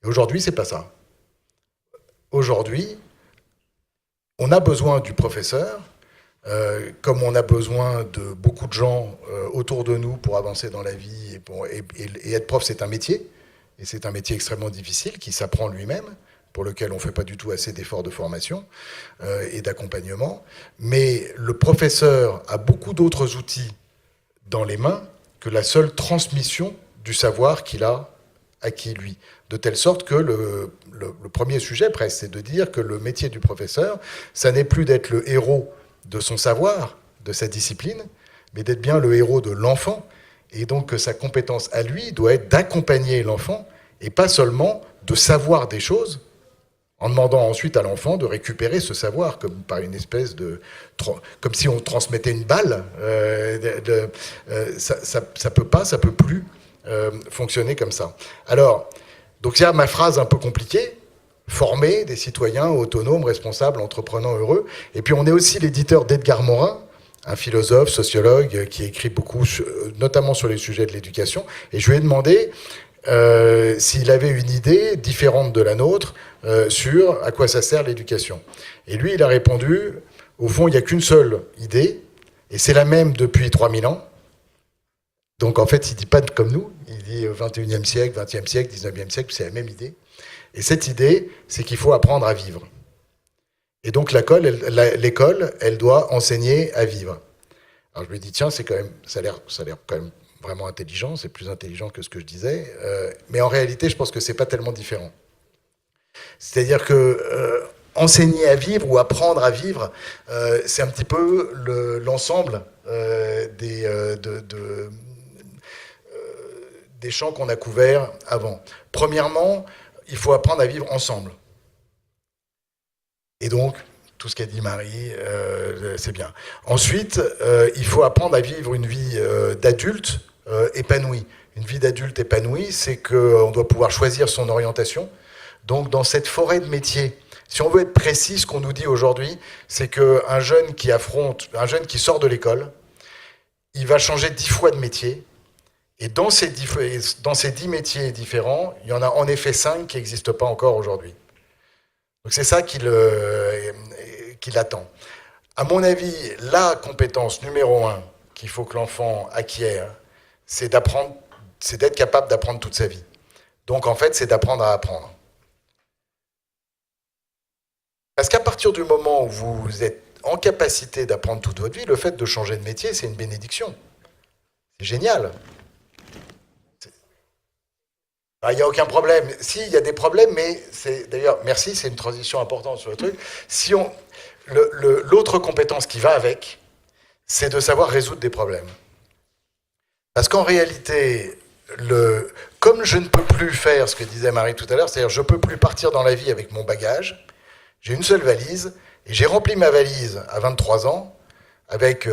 Et aujourd'hui, c'est pas ça. Aujourd'hui, on a besoin du professeur, comme on a besoin de beaucoup de gens autour de nous pour avancer dans la vie. Et être prof, c'est un métier. Et c'est un métier extrêmement difficile qui s'apprend lui-même, pour lequel on ne fait pas du tout assez d'efforts de formation et d'accompagnement. Mais le professeur a beaucoup d'autres outils dans les mains que la seule transmission du savoir qu'il a acquis, lui. De telle sorte que le premier sujet, presque, c'est de dire que le métier du professeur, ça n'est plus d'être le héros de son savoir, de sa discipline, mais d'être bien le héros de l'enfant. Et donc que sa compétence à lui doit être d'accompagner l'enfant et pas seulement de savoir des choses, en demandant ensuite à l'enfant de récupérer ce savoir, comme par une espèce comme si on transmettait une balle. Ça peut plus fonctionner comme ça. Alors, donc il y a ma phrase un peu compliquée, former des citoyens autonomes, responsables, entreprenants, heureux. Et puis on est aussi l'éditeur d'Edgar Morin, un philosophe, sociologue, qui écrit beaucoup, notamment sur les sujets de l'éducation. Et je lui ai demandé s'il avait une idée différente de la nôtre sur à quoi ça sert l'éducation. Et lui, il a répondu, au fond, il n'y a qu'une seule idée, et c'est la même depuis 3000 ans. Donc en fait, il ne dit pas comme nous, il dit 21e siècle, 20e siècle, 19e siècle, c'est la même idée. Et cette idée, c'est qu'il faut apprendre à vivre. Et donc l'école, elle doit enseigner à vivre. Alors je me dis, tiens, c'est quand même, ça a l'air quand même vraiment intelligent, c'est plus intelligent que ce que je disais, mais en réalité, je pense que c'est pas tellement différent. C'est-à-dire que enseigner à vivre ou apprendre à vivre, c'est un petit peu l'ensemble des champs qu'on a couverts avant. Premièrement, il faut apprendre à vivre ensemble. Et donc, tout ce qu'a dit Marie, c'est bien. Ensuite, il faut apprendre à vivre une vie d'adulte épanouie. Une vie d'adulte épanouie, c'est qu'on doit pouvoir choisir son orientation. Donc, dans cette forêt de métiers, si on veut être précis, ce qu'on nous dit aujourd'hui, c'est qu'un jeune qui sort de l'école, il va changer 10 fois de métier. Et dans ces 10 métiers différents, il y en a en effet 5 qui n'existent pas encore aujourd'hui. Donc c'est ça qu'il attend. À mon avis, la compétence numéro 1 qu'il faut que l'enfant acquiert, c'est d'être capable d'apprendre toute sa vie. Donc en fait, c'est d'apprendre à apprendre. Parce qu'à partir du moment où vous êtes en capacité d'apprendre toute votre vie, le fait de changer de métier, c'est une bénédiction. C'est génial. Il n'y a aucun problème. Si, il y a des problèmes, mais c'est d'ailleurs, merci, c'est une transition importante sur le truc. Si l'autre compétence qui va avec, c'est de savoir résoudre des problèmes. Parce qu'en réalité, comme je ne peux plus faire ce que disait Marie tout à l'heure, c'est-à-dire je ne peux plus partir dans la vie avec mon bagage, j'ai une seule valise, et j'ai rempli ma valise à 23 ans avec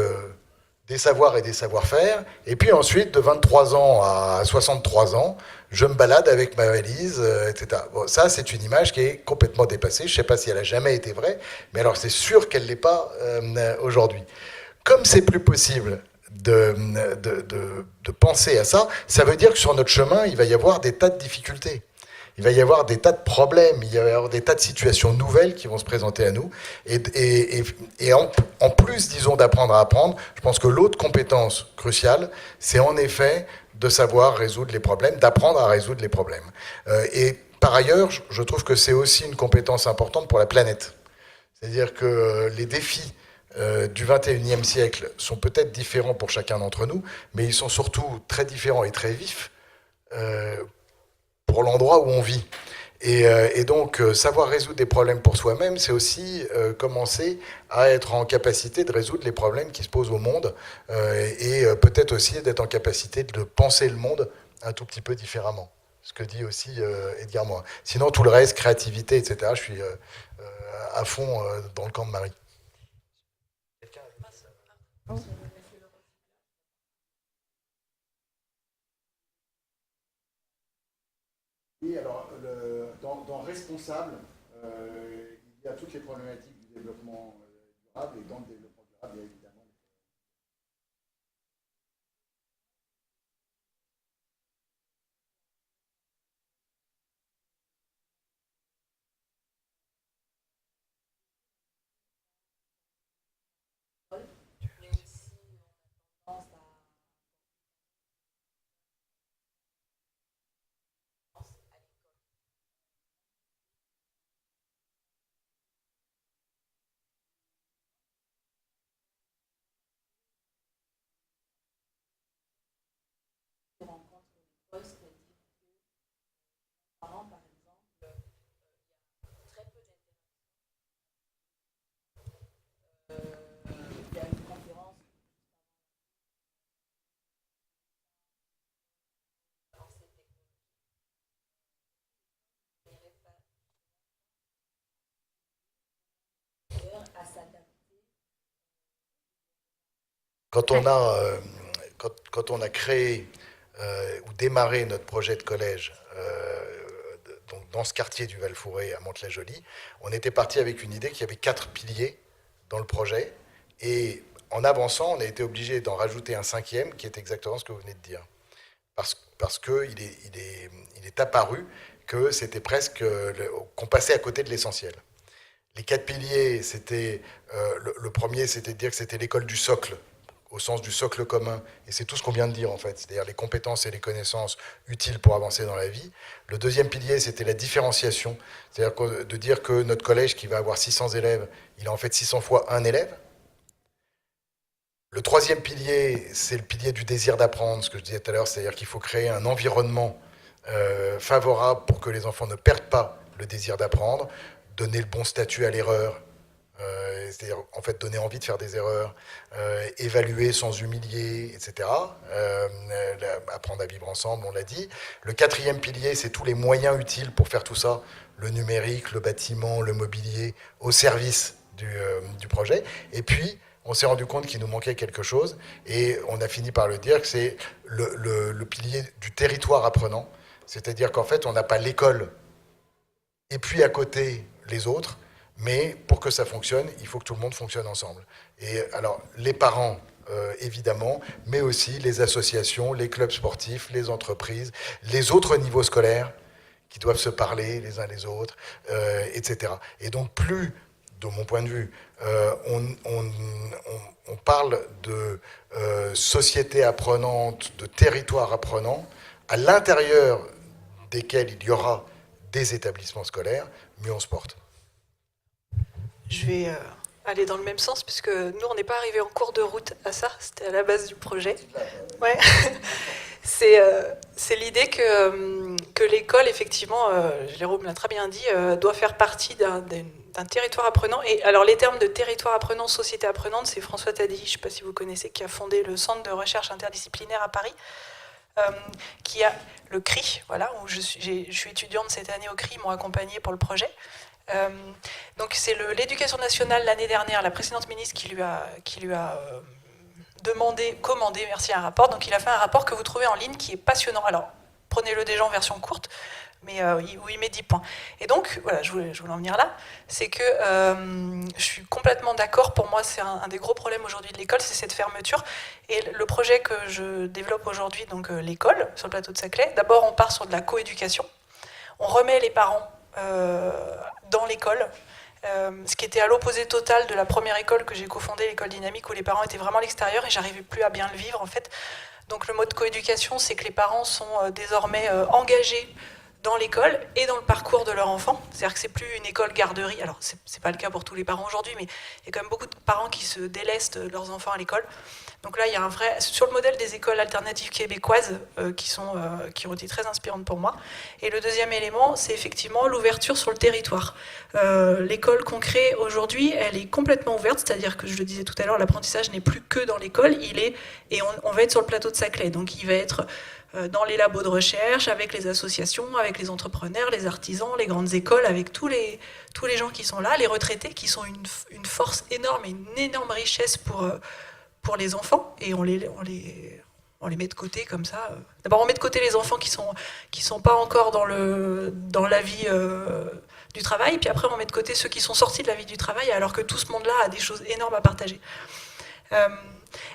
des savoirs et des savoir-faire, et puis ensuite, de 23 ans à 63 ans, je me balade avec ma valise, etc. Bon, ça, c'est une image qui est complètement dépassée. Je ne sais pas si elle a jamais été vraie, mais alors c'est sûr qu'elle ne l'est pas aujourd'hui. Comme c'est plus possible de penser à ça, ça veut dire que sur notre chemin, il va y avoir des tas de difficultés. Il va y avoir des tas de problèmes, il va y avoir des tas de situations nouvelles qui vont se présenter à nous. Et en plus, disons, d'apprendre à apprendre, je pense que l'autre compétence cruciale, c'est en effet de savoir résoudre les problèmes, d'apprendre à résoudre les problèmes. Et par ailleurs, je trouve que c'est aussi une compétence importante pour la planète. C'est-à-dire que les défis du 21e siècle sont peut-être différents pour chacun d'entre nous, mais ils sont surtout très différents et très vifs pour l'endroit où on vit. Et donc, savoir résoudre des problèmes pour soi-même, c'est aussi commencer à être en capacité de résoudre les problèmes qui se posent au monde et peut-être aussi d'être en capacité de penser le monde un tout petit peu différemment. Ce que dit aussi Edgar Morin. Sinon, tout le reste, créativité, etc., je suis à fond dans le camp de Marie. Oui, alors, dans responsable, il y a toutes les problématiques du développement durable, et dans le développement durable, il y a évidemment... Quand on a créé ou démarré notre projet de collège donc dans ce quartier du Val-Fouré à Mantes-la-Jolie, on était parti avec une idée qu'il y avait 4 piliers dans le projet, et en avançant, on a été obligé d'en rajouter un 5e qui est exactement ce que vous venez de dire. Parce qu'il est apparu que c'était presque qu'on passait à côté de l'essentiel. Les 4 piliers, c'était le premier, c'était de dire que c'était l'école du socle au sens du socle commun, et c'est tout ce qu'on vient de dire en fait, c'est-à-dire les compétences et les connaissances utiles pour avancer dans la vie. Le deuxième pilier, c'était la différenciation, c'est-à-dire de dire que notre collège qui va avoir 600 élèves, il a en fait 600 fois un élève. Le troisième pilier, c'est le pilier du désir d'apprendre, ce que je disais tout à l'heure, c'est-à-dire qu'il faut créer un environnement favorable pour que les enfants ne perdent pas le désir d'apprendre, donner le bon statut à l'erreur, c'est-à-dire en fait donner envie de faire des erreurs, évaluer sans humilier, etc. Apprendre à vivre ensemble, on l'a dit. Le quatrième pilier, c'est tous les moyens utiles pour faire tout ça, le numérique, le bâtiment, le mobilier, au service du projet. Et puis, on s'est rendu compte qu'il nous manquait quelque chose, et on a fini par le dire, que c'est le pilier du territoire apprenant, c'est-à-dire qu'en fait, on n'a pas l'école, et puis à côté, les autres, mais pour que ça fonctionne, il faut que tout le monde fonctionne ensemble. Et alors, les parents, évidemment, mais aussi les associations, les clubs sportifs, les entreprises, les autres niveaux scolaires qui doivent se parler les uns les autres, etc. Et donc, plus, de mon point de vue, on parle de société apprenante, de territoire apprenant, à l'intérieur desquels il y aura des établissements scolaires, mieux on se porte. Je vais aller dans le même sens, puisque nous, on n'est pas arrivé en cours de route à ça, c'était à la base du projet. Ouais. C'est l'idée que l'école, effectivement, Jérôme l'a très bien dit, doit faire partie d'un territoire apprenant. Et alors, les termes de territoire apprenant, société apprenante, c'est François Taddy, je ne sais pas si vous connaissez, qui a fondé le Centre de recherche interdisciplinaire à Paris, qui a le CRI, voilà, où je suis étudiante cette année au CRI, ils m'ont accompagnée pour le projet. Donc c'est l'éducation nationale l'année dernière, la précédente ministre qui lui a commandé, merci, un rapport. Donc il a fait un rapport que vous trouvez en ligne qui est passionnant. Alors prenez-le déjà en version courte, mais où il met 10 points. Et donc voilà, je voulais en venir là, c'est que je suis complètement d'accord. Pour moi, c'est un des gros problèmes aujourd'hui de l'école, c'est cette fermeture. Et le projet que je développe aujourd'hui, donc l'école sur le plateau de Saclay, d'abord on part sur de la coéducation, on remet les parents dans l'école, ce qui était à l'opposé total de la première école que j'ai cofondée, l'école dynamique, où les parents étaient vraiment à l'extérieur et j'arrivais plus à bien le vivre en fait. Donc le mode coéducation, c'est que les parents sont désormais engagés dans l'école et dans le parcours de leur enfant. C'est-à-dire que c'est plus une école garderie. Alors c'est pas le cas pour tous les parents aujourd'hui, mais il y a quand même beaucoup de parents qui se délestent leurs enfants à l'école. Donc là, il y a un vrai, sur le modèle des écoles alternatives québécoises qui ont été très inspirantes pour moi. Et le deuxième élément, c'est effectivement l'ouverture sur le territoire. L'école qu'on crée aujourd'hui, elle est complètement ouverte, c'est-à-dire que je le disais tout à l'heure, l'apprentissage n'est plus que dans l'école, et on va être sur le plateau de Saclay. Donc il va être dans les labos de recherche, avec les associations, avec les entrepreneurs, les artisans, les grandes écoles, avec tous les gens qui sont là, les retraités qui sont une force énorme et une énorme richesse pour les enfants, et on les met de côté comme ça. D'abord, on met de côté les enfants qui sont pas encore dans la vie du travail, puis après on met de côté ceux qui sont sortis de la vie du travail, alors que tout ce monde-là a des choses énormes à partager.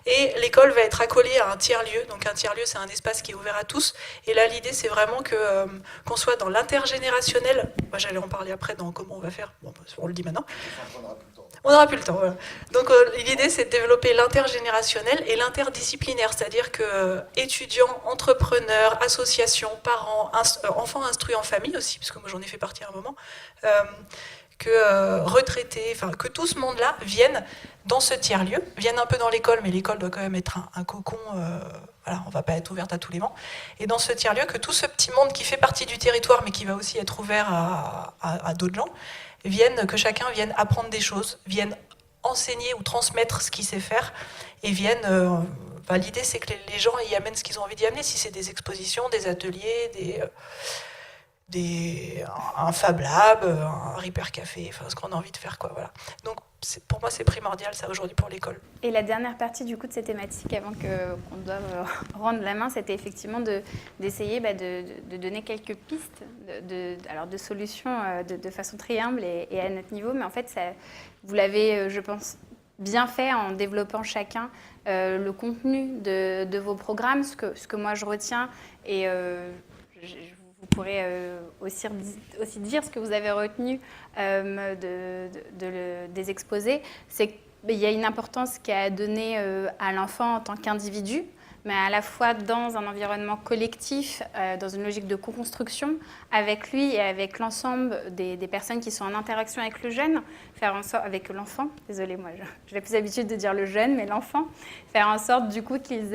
Et l'école va être accolée à un tiers-lieu. Donc un tiers-lieu, c'est un espace qui est ouvert à tous. Et là, l'idée, c'est vraiment qu'on soit dans l'intergénérationnel. Moi, j'allais en parler après dans comment on va faire. Bon, on le dit maintenant. On n'aura plus le temps. Voilà. Donc l'idée, c'est de développer l'intergénérationnel et l'interdisciplinaire, c'est-à-dire que étudiants, entrepreneurs, associations, parents, enfants instruits en famille aussi, parce que moi j'en ai fait partie à un moment, que retraités, enfin que tout ce monde-là vienne dans ce tiers-lieu, vienne un peu dans l'école, mais l'école doit quand même être un cocon, voilà, on ne va pas être ouverte à tous les vents, et dans ce tiers-lieu, que tout ce petit monde qui fait partie du territoire, mais qui va aussi être ouvert à d'autres gens, que chacun vienne apprendre des choses, vienne enseigner ou transmettre ce qu'il sait faire, et vienne... l'idée, c'est que les gens y amènent ce qu'ils ont envie d'y amener, si c'est des expositions, des ateliers, un Fab Lab, un Reaper Café, enfin ce qu'on a envie de faire, quoi, voilà. Donc pour moi c'est primordial ça aujourd'hui pour l'école. Et la dernière partie du coup de ces thématiques avant qu'on doive rendre la main, c'était effectivement d'essayer de donner quelques pistes de solutions de façon très humble et à notre niveau, mais en fait ça, vous l'avez je pense bien fait en développant chacun le contenu de vos programmes, ce que moi je retiens, et vous pourrez aussi dire ce que vous avez retenu des exposés, c'est il y a une importance qui est à donner à l'enfant en tant qu'individu, mais à la fois dans un environnement collectif, dans une logique de co-construction, avec lui et avec l'ensemble des personnes qui sont en interaction avec le jeune, faire en sorte, avec l'enfant, désolée, moi j'ai plus l'habitude de dire le jeune, mais l'enfant, faire en sorte du coup qu'ils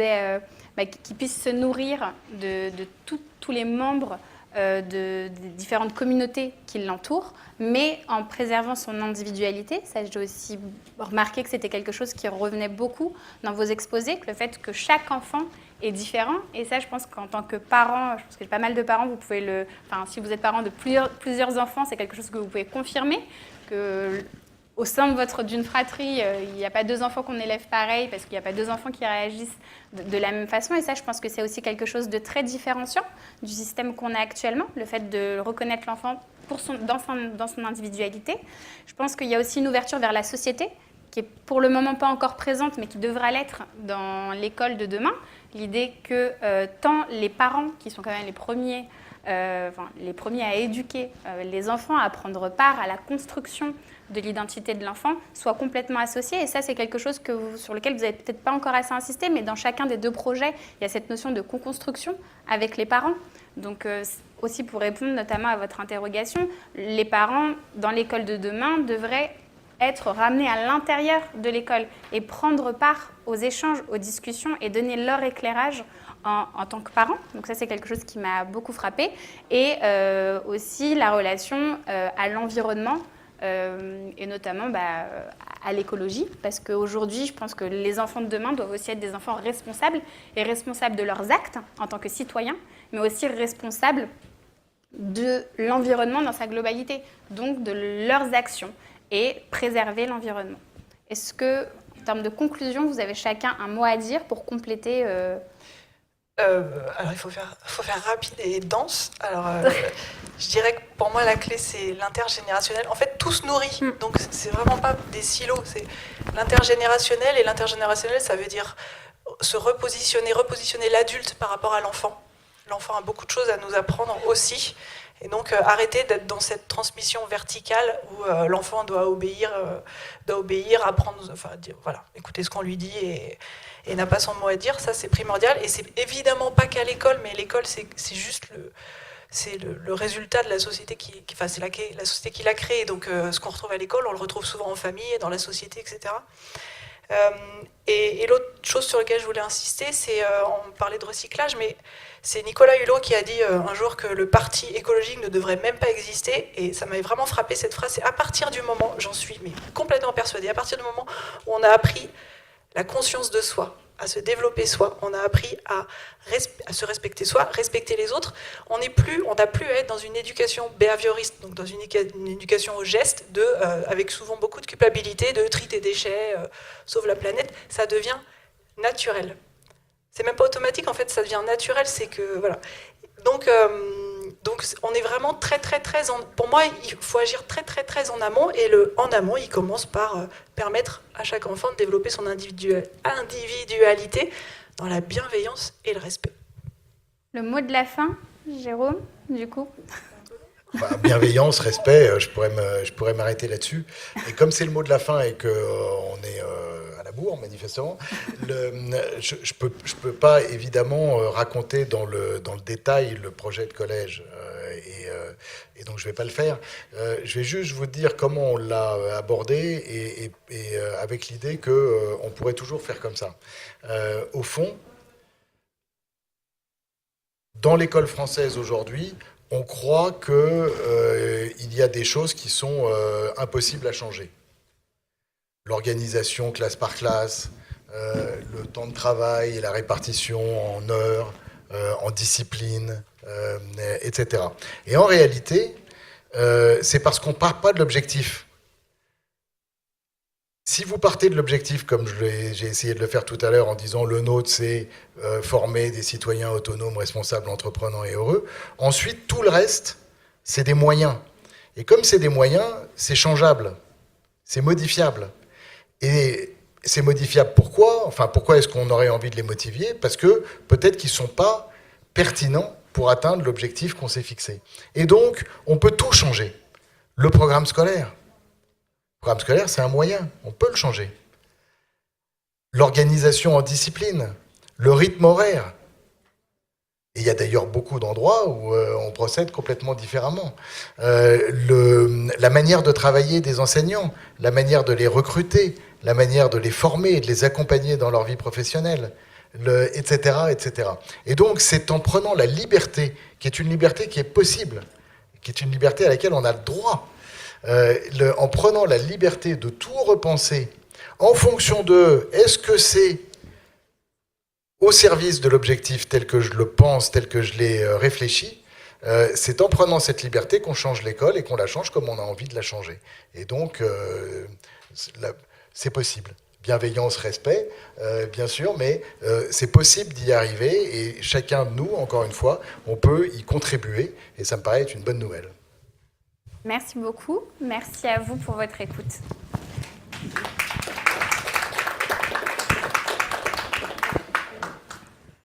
puissent se nourrir de tous les membres des différentes communautés qui l'entourent, mais en préservant son individualité. Ça, j'ai aussi remarqué que c'était quelque chose qui revenait beaucoup dans vos exposés, que le fait que chaque enfant est différent. Et ça, je pense qu'en tant que parent, je pense que j'ai pas mal de parents, vous pouvez si vous êtes parent de plusieurs enfants, c'est quelque chose que vous pouvez confirmer, que au sein d'une fratrie, il n'y a pas 2 enfants qu'on élève pareil, parce qu'il n'y a pas 2 enfants qui réagissent de la même façon. Et ça, je pense que c'est aussi quelque chose de très différenciant du système qu'on a actuellement, le fait de reconnaître l'enfant dans son individualité. Je pense qu'il y a aussi une ouverture vers la société, qui est pour le moment pas encore présente, mais qui devra l'être dans l'école de demain. L'idée que tant les parents, qui sont quand même les premiers à éduquer les enfants, à prendre part à la construction de l'identité de l'enfant, soient complètement associés. Et ça, c'est quelque chose sur lequel vous n'avez peut-être pas encore assez insisté, mais dans chacun des 2 projets, il y a cette notion de co-construction avec les parents. Donc, aussi pour répondre notamment à votre interrogation, les parents, dans l'école de demain, devraient être ramenés à l'intérieur de l'école et prendre part aux échanges, aux discussions et donner leur éclairage en tant que parents. Donc ça, c'est quelque chose qui m'a beaucoup frappée. Et aussi la relation à l'environnement et notamment à l'écologie, parce qu'aujourd'hui, je pense que les enfants de demain doivent aussi être des enfants responsables, et responsables de leurs actes en tant que citoyens, mais aussi responsables de l'environnement dans sa globalité, donc de leurs actions, et préserver l'environnement. Est-ce que, en termes de conclusion, vous avez chacun un mot à dire pour compléter Alors, il faut faire rapide et dense. Alors, je dirais que pour moi, la clé, c'est l'intergénérationnel. En fait, tout se nourrit. Donc, c'est vraiment pas des silos. C'est l'intergénérationnel. Et l'intergénérationnel, ça veut dire repositionner l'adulte par rapport à l'enfant. L'enfant a beaucoup de choses à nous apprendre aussi. Et donc, arrêter d'être dans cette transmission verticale où l'enfant doit obéir, apprendre, voilà, écouter ce qu'on lui dit et n'a pas son mot à dire. Ça, c'est primordial. Et c'est évidemment pas qu'à l'école, mais l'école, c'est juste le résultat de la société c'est la société qui l'a créé. Donc, ce qu'on retrouve à l'école, on le retrouve souvent en famille, dans la société, etc. Et l'autre chose sur laquelle je voulais insister, c'est, on parlait de recyclage, mais c'est Nicolas Hulot qui a dit un jour que le parti écologique ne devrait même pas exister, et ça m'avait vraiment frappé cette phrase. C'est à partir du moment, j'en suis complètement persuadée, à partir du moment où on a appris la conscience de soi, à se développer soi, on a appris à se respecter soi, respecter les autres, on n'a plus à être dans une éducation behavioriste, donc dans une éducation au geste, avec souvent beaucoup de culpabilité, de tri tes déchets, sauve la planète. Ça devient naturel. C'est même pas automatique, en fait, ça devient naturel, c'est que, voilà. Donc on est vraiment très, pour moi, il faut agir très, très en amont, et en amont, il commence par permettre à chaque enfant de développer son individualité dans la bienveillance et le respect. Le mot de la fin, Jérôme, du coup. Bienveillance, respect, je pourrais m'arrêter là-dessus. Et comme c'est le mot de la fin et qu'on est à la bourre, manifestement, je peux pas évidemment raconter dans le détail le projet de collège. Et donc je vais pas le faire. Je vais juste vous dire comment on l'a abordé et avec l'idée qu'on pourrait toujours faire comme ça. Au fond, dans l'école française aujourd'hui, on croit qu'il y a des choses qui sont impossibles à changer. L'organisation classe par classe, le temps de travail et la répartition en heures, en discipline, etc. Et en réalité, c'est parce qu'on ne part pas de l'objectif. Si vous partez de l'objectif, comme j'ai essayé de le faire tout à l'heure en disant le nôtre, c'est former des citoyens autonomes, responsables, entreprenants et heureux, ensuite, tout le reste, c'est des moyens. Et comme c'est des moyens, c'est changeable, c'est modifiable. Et c'est modifiable pourquoi ? Enfin, pourquoi est-ce qu'on aurait envie de les motiver ? Parce que peut-être qu'ils ne sont pas pertinents pour atteindre l'objectif qu'on s'est fixé. Et donc, on peut tout changer. Le programme scolaire. Le programme scolaire, c'est un moyen, on peut le changer. l'organisation en discipline, le rythme horaire. Et il y a d'ailleurs beaucoup d'endroits où on procède complètement différemment. La manière de travailler des enseignants, la manière de les recruter, la manière de les former et de les accompagner dans leur vie professionnelle, etc., etc. Et donc, c'est en prenant la liberté, qui est une liberté qui est possible, qui est une liberté à laquelle on a le droit, en prenant la liberté de tout repenser en fonction de est-ce que c'est au service de l'objectif tel que je le pense, tel que je l'ai réfléchi, c'est en prenant cette liberté qu'on change l'école et qu'on la change comme on a envie de la changer. Et donc, c'est possible. Bienveillance, respect, bien sûr, mais c'est possible d'y arriver et chacun de nous, encore une fois, on peut y contribuer et ça me paraît être une bonne nouvelle. Merci beaucoup. Merci à vous pour votre écoute.